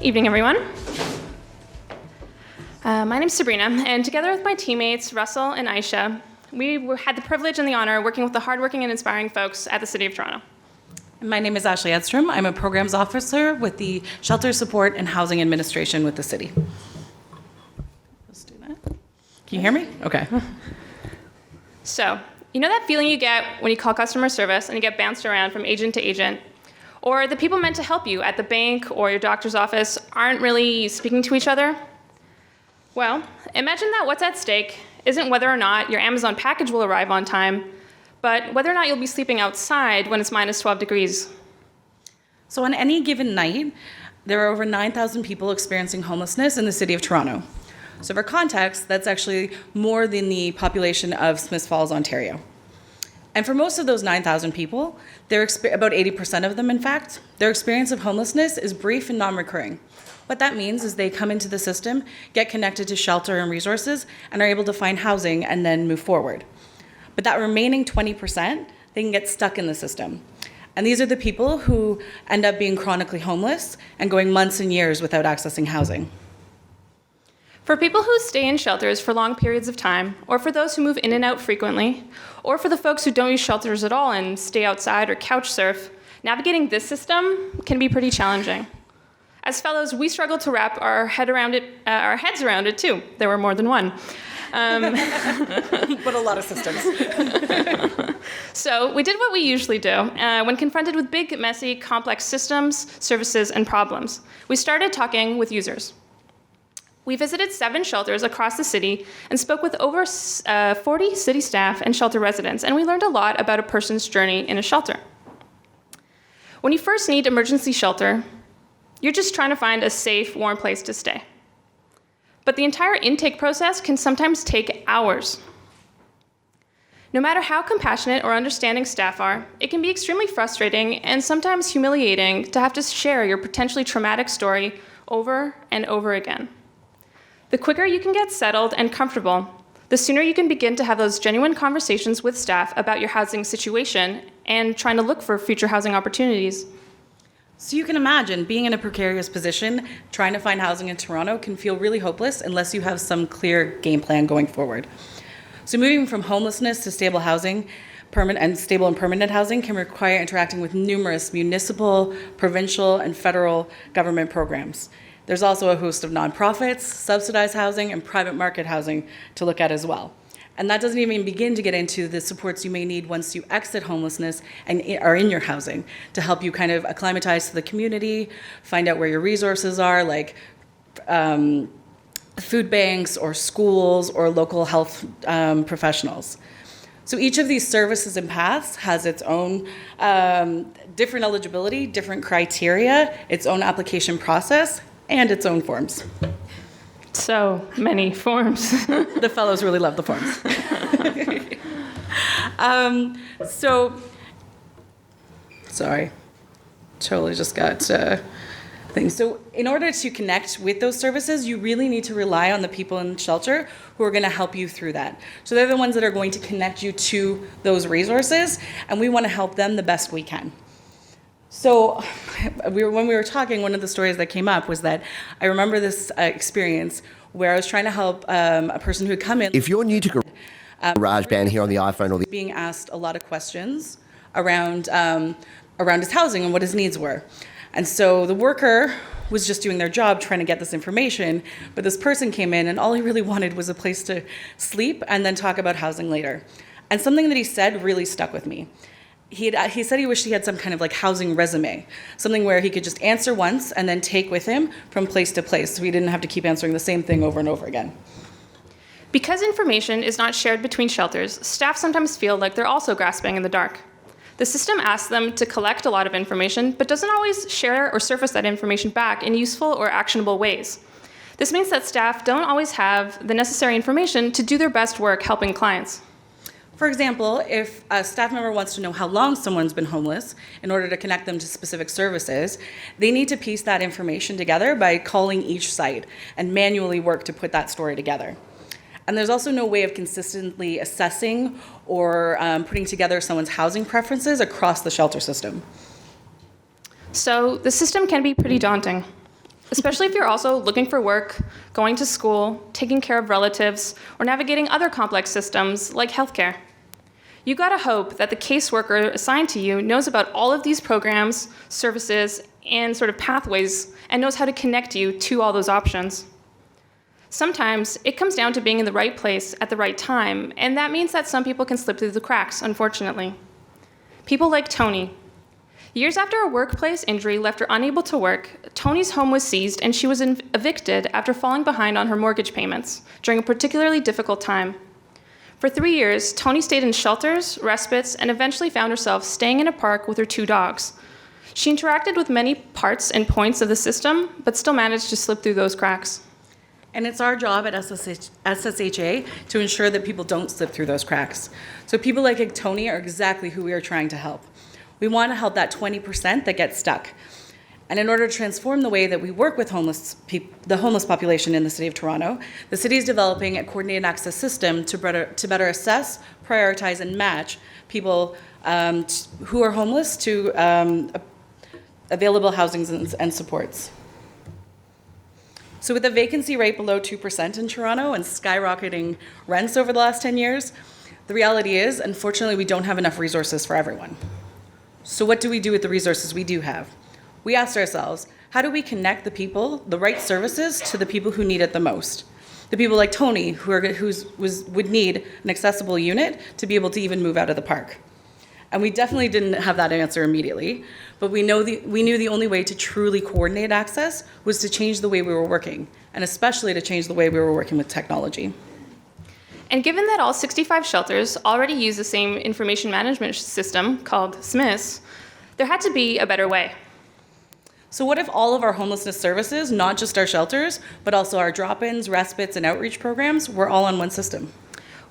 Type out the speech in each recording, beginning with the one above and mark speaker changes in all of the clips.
Speaker 1: Evening, everyone. My name's Sabrina, and together with my teammates, Russell and Aisha, had the privilege and the honor of working with the hardworking and inspiring folks at the City of Toronto.
Speaker 2: My name is Ashley Edstrom. I'm a programs officer with the Shelter Support and Housing Administration with the city. Let's do that. Can you hear me? Okay.
Speaker 1: So, you know that feeling you get when you call customer service and you get bounced around from agent to agent? Or the people meant to help you at the bank or your doctor's office aren't really speaking to each other? Well, imagine that what's at stake isn't whether or not your Amazon package will arrive on time, but whether or not you'll be sleeping outside when it's minus 12 degrees.
Speaker 2: So on any given night, there are over 9,000 people experiencing homelessness in the city of Toronto. So for context, that's actually more than the population of Smiths Falls, Ontario. And for most of those 9,000 people, about 80% of them, in fact, their experience of homelessness is brief and non-recurring. What that means is they come into the system, get connected to shelter and resources, and are able to find housing and then move forward. But that remaining 20%, they can get stuck in the system. And these are the people who end up being chronically homeless and going months and years without accessing housing.
Speaker 1: For people who stay in shelters for long periods of time, or for those who move in and out frequently, or for the folks who don't use shelters at all and stay outside or couch surf, navigating this system can be pretty challenging. As fellows, we struggled to wrap our heads around it too. There were more than one.
Speaker 2: But a lot of systems.
Speaker 1: So we did what we usually do when confronted with big, messy, complex systems, services, and problems. We started talking with users. We visited 7 shelters across the city and spoke with over 40 city staff and shelter residents, and we learned a lot about a person's journey in a shelter. When you first need emergency shelter, you're just trying to find a safe, warm place to stay. But the entire intake process can sometimes take hours. No matter how compassionate or understanding staff are, it can be extremely frustrating and sometimes humiliating to have to share your potentially traumatic story over and over again. The quicker you can get settled and comfortable, the sooner you can begin to have those genuine conversations with staff about your housing situation and trying to look for future housing opportunities.
Speaker 2: So you can imagine being in a precarious position, trying to find housing in Toronto can feel really hopeless unless you have some clear game plan going forward. So moving from homelessness to stable housing, stable and permanent housing can require interacting with numerous municipal, provincial, and federal government programs. There's also a host of nonprofits, subsidized housing, and private market housing to look at as well. And that doesn't even begin to get into the supports you may need once you exit homelessness and are in your housing to help you kind of acclimatize to the community, find out where your resources are, like food banks or schools or local health professionals. So each of these services and paths has its own different eligibility, different criteria, its own application process, and its own forms.
Speaker 1: So many forms.
Speaker 2: The fellows really love the forms. Sorry, totally just got things. So in order to connect with those services, you really need to rely on the people in the shelter who are going to help you through that. So they're the ones that are going to connect you to those resources, and we want to help them the best we can. So when we were talking, one of the stories that came up was that I remember this experience where I was trying to help a person who had come in.
Speaker 3: If you're new to GarageBand here on the iPhone or the
Speaker 2: being asked a lot of questions around his housing and what his needs were. And so the worker was just doing their job trying to get this information, but this person came in and all he really wanted was a place to sleep and then talk about housing later. And something that he said really stuck with me. He said he wished he had some kind of like housing resume, something where he could just answer once and then take with him from place to place, so he didn't have to keep answering the same thing over and over again.
Speaker 1: Because information is not shared between shelters, staff sometimes feel like they're also grasping in the dark. The system asks them to collect a lot of information, but doesn't always share or surface that information back in useful or actionable ways. This means that staff don't always have the necessary information to do their best work helping clients.
Speaker 2: For example, if a staff member wants to know how long someone's been homeless in order to connect them to specific services, they need to piece that information together by calling each site and manually work to put that story together. And there's also no way of consistently assessing or putting together someone's housing preferences across the shelter system.
Speaker 1: So the system can be pretty daunting. especially if you're also looking for work, going to school, taking care of relatives, or navigating other complex systems like healthcare. You gotta hope that the caseworker assigned to you knows about all of these programs, services, and sort of pathways, and knows how to connect you to all those options. Sometimes it comes down to being in the right place at the right time, and that means that some people can slip through the cracks, unfortunately. People like Tony. Years after a workplace injury left her unable to work, Tony's home was seized and she was evicted after falling behind on her mortgage payments during a particularly difficult time. For 3 years, Tony stayed in shelters, respites, and eventually found herself staying in a park with her 2 dogs. She interacted with many parts and points of the system, but still managed to slip through those cracks.
Speaker 2: And it's our job at SSHA to ensure that people don't slip through those cracks. So people like Tony are exactly who we are trying to help. We want to help that 20% that gets stuck. And in order to transform the way that we work with the homeless population in the City of Toronto, the City is developing a coordinated access system to better assess, prioritize, and match people who are homeless to available housings and supports. So with a vacancy rate below 2% in Toronto and skyrocketing rents over the last 10 years, the reality is, unfortunately, we don't have enough resources for everyone. So what do we do with the resources we do have? We asked ourselves, how do we connect the right services to the people who need it the most? The people like Tony, who would need an accessible unit to be able to even move out of the park. And we definitely didn't have that answer immediately, but we knew the only way to truly coordinate access was to change the way we were working, and especially to change the way we were working with technology.
Speaker 1: And given that all 65 shelters already use the same information management system called SMIS, there had to be a better way.
Speaker 2: So what if all of our homelessness services, not just our shelters, but also our drop-ins, respites, and outreach programs, were all on one system?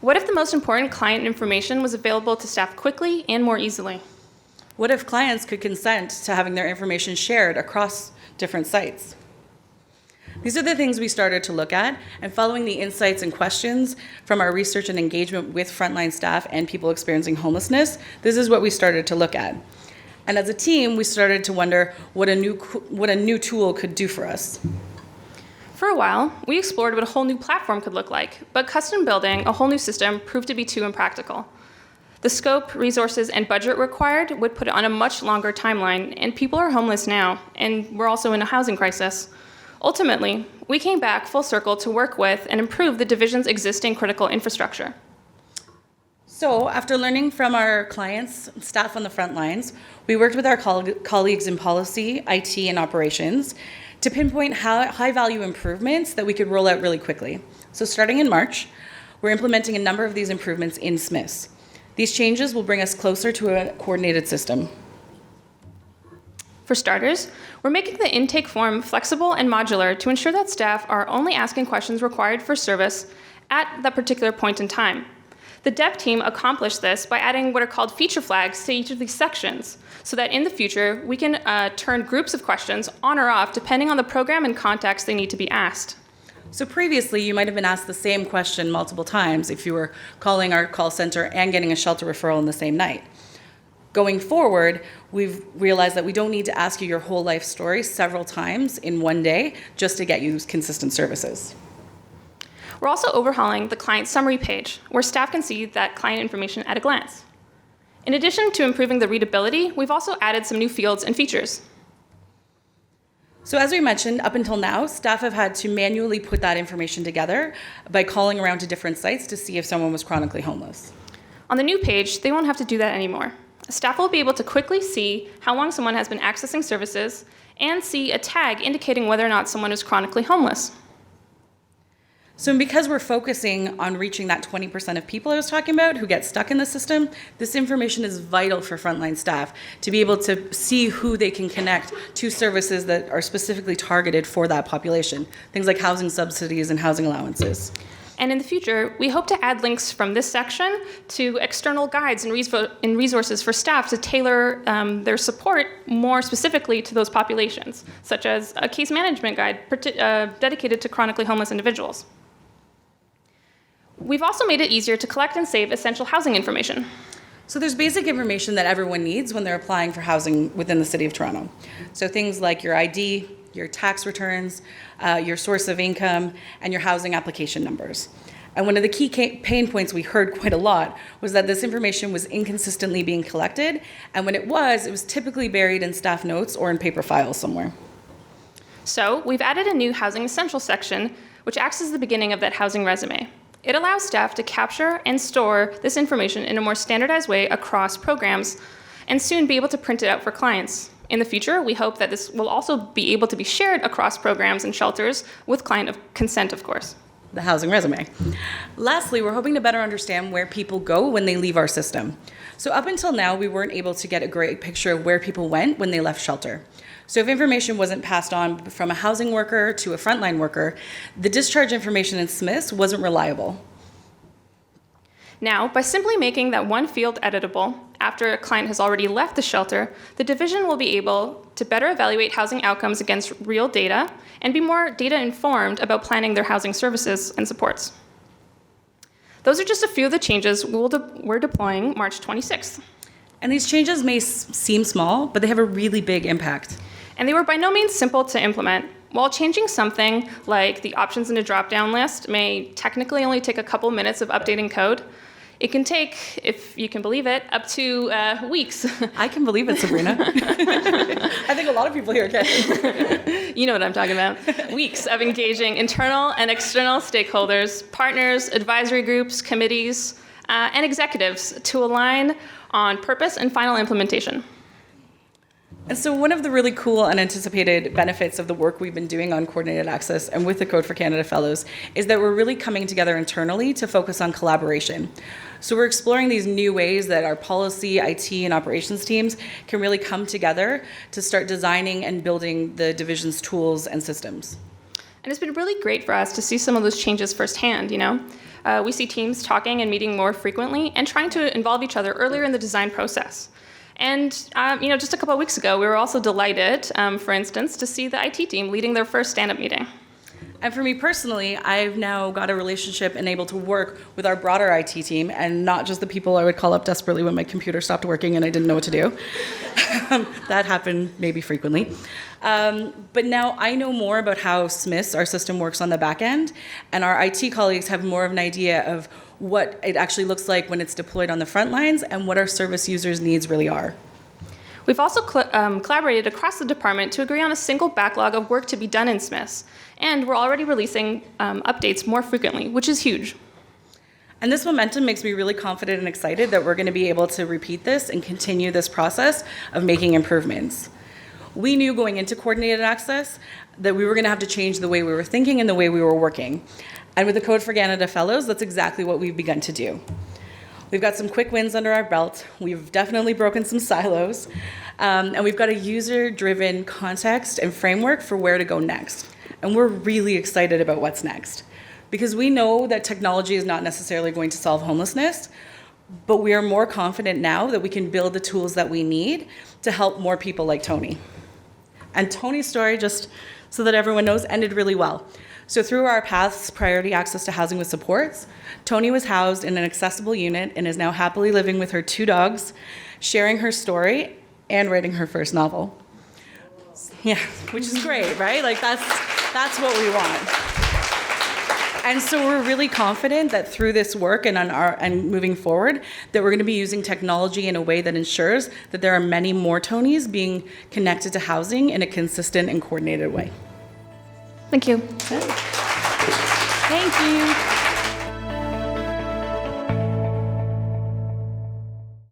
Speaker 1: What if the most important client information was available to staff quickly and more easily?
Speaker 2: What if clients could consent to having their information shared across different sites? These are the things we started to look at, and following the insights and questions from our research and engagement with frontline staff and people experiencing homelessness, this is what we started to look at. And as a team, we started to wonder what a new tool could do for us.
Speaker 1: For a while, we explored what a whole new platform could look like, but custom building a whole new system proved to be too impractical. The scope, resources, and budget required would put it on a much longer timeline, and people are homeless now, and we're also in a housing crisis. Ultimately, we came back full circle to work with and improve the division's existing critical infrastructure.
Speaker 2: So after learning from our clients, staff on the front lines, we worked with our colleagues in policy, IT, and operations to pinpoint high-value improvements that we could roll out really quickly. So starting in March, we're implementing a number of these improvements in SMIS. These changes will bring us closer to a coordinated system.
Speaker 1: For starters, we're making the intake form flexible and modular to ensure that staff are only asking questions required for service at that particular point in time. The dev team accomplished this by adding what are called feature flags to each of these sections, so that in the future, we can turn groups of questions on or off depending on the program and context they need to be asked.
Speaker 2: So previously, you might have been asked the same question multiple times if you were calling our call center and getting a shelter referral in the same night. Going forward, we've realized that we don't need to ask you your whole life story several times in one day just to get you consistent services.
Speaker 1: We're also overhauling the client summary page, where staff can see that client information at a glance. In addition to improving the readability, we've also added some new fields and features.
Speaker 2: So as we mentioned, up until now, staff have had to manually put that information together by calling around to different sites to see if someone was chronically homeless.
Speaker 1: On the new page, they won't have to do that anymore. Staff will be able to quickly see how long someone has been accessing services and see a tag indicating whether or not someone is chronically homeless.
Speaker 2: So because we're focusing on reaching that 20% of people I was talking about who get stuck in the system, this information is vital for frontline staff to be able to see who they can connect to services that are specifically targeted for that population, things like housing subsidies and housing allowances.
Speaker 1: And in the future, we hope to add links from this section to external guides and resources for staff to tailor their support more specifically to those populations, such as a case management guide dedicated to chronically homeless individuals. We've also made it easier to collect and save essential housing information.
Speaker 2: So there's basic information that everyone needs when they're applying for housing within the City of Toronto. So things like your ID, your tax returns, your source of income, and your housing application numbers. And one of the key pain points we heard quite a lot was that this information was inconsistently being collected, and when it was typically buried in staff notes or in paper files somewhere.
Speaker 1: So we've added a new Housing Essentials section, which acts as the beginning of that housing resume. It allows staff to capture and store this information in a more standardized way across programs, and soon be able to print it out for clients. In the future, we hope that this will also be able to be shared across programs and shelters with client consent, of course.
Speaker 2: The housing resume. Lastly, we're hoping to better understand where people go when they leave our system. So up until now, we weren't able to get a great picture of where people went when they left shelter. So if information wasn't passed on from a housing worker to a frontline worker, the discharge information in Smiths wasn't reliable.
Speaker 1: Now, by simply making that one field editable after a client has already left the shelter, the division will be able to better evaluate housing outcomes against real data and be more data informed about planning their housing services and supports. Those are just a few of the changes we're deploying March 26th.
Speaker 2: And these changes may seem small, but they have a really big impact.
Speaker 1: And they were by no means simple to implement. While changing something like the options in a drop-down list may technically only take a couple minutes of updating code, it can take, if you can believe it, up to weeks.
Speaker 2: I can believe it, Sabrina. I think a lot of people here can.
Speaker 1: You know what I'm talking about. Weeks of engaging internal and external stakeholders, partners, advisory groups, committees, and executives to align on purpose and final implementation.
Speaker 2: And so one of the really cool unanticipated benefits of the work we've been doing on coordinated access and with the Code for Canada Fellows is that we're really coming together internally to focus on collaboration. So we're exploring these new ways that our policy, IT, and operations teams can really come together to start designing and building the division's tools and systems.
Speaker 1: And it's been really great for us to see some of those changes firsthand, you know? We see teams talking and meeting more frequently and trying to involve each other earlier in the design process. And just a couple of weeks ago, we were also delighted, for instance, to see the IT team leading their first stand-up meeting.
Speaker 2: And for me personally, I've now got a relationship and able to work with our broader IT team and not just the people I would call up desperately when my computer stopped working and I didn't know what to do. That happened maybe frequently. But now I know more about how Smiths, our system, works on the back end, and our IT colleagues have more of an idea of what it actually looks like when it's deployed on the front lines and what our service users' needs really are.
Speaker 1: We've also collaborated across the department to agree on a single backlog of work to be done in Smiths, and we're already releasing updates more frequently, which is huge.
Speaker 2: And this momentum makes me really confident and excited that we're going to be able to repeat this and continue this process of making improvements. We knew going into coordinated access that we were going to have to change the way we were thinking and the way we were working. And with the Code for Canada Fellows, that's exactly what we've begun to do. We've got some quick wins under our belt. We've definitely broken some silos. And we've got a user-driven context and framework for where to go next. And we're really excited about what's next. Because we know that technology is not necessarily going to solve homelessness, but we are more confident now that we can build the tools that we need to help more people like Tony. And Tony's story, just so that everyone knows, ended really well. So through our Paths Priority Access to Housing with Supports, Tony was housed in an accessible unit and is now happily living with her 2 dogs, sharing her story and writing her first novel. Yeah, which is great, right? Like that's what we want. And so we're really confident that through this work and moving forward, that we're going to be using technology in a way that ensures that there are many more Tonys being connected to housing in a consistent and coordinated way.
Speaker 1: Thank you.
Speaker 2: Thank you.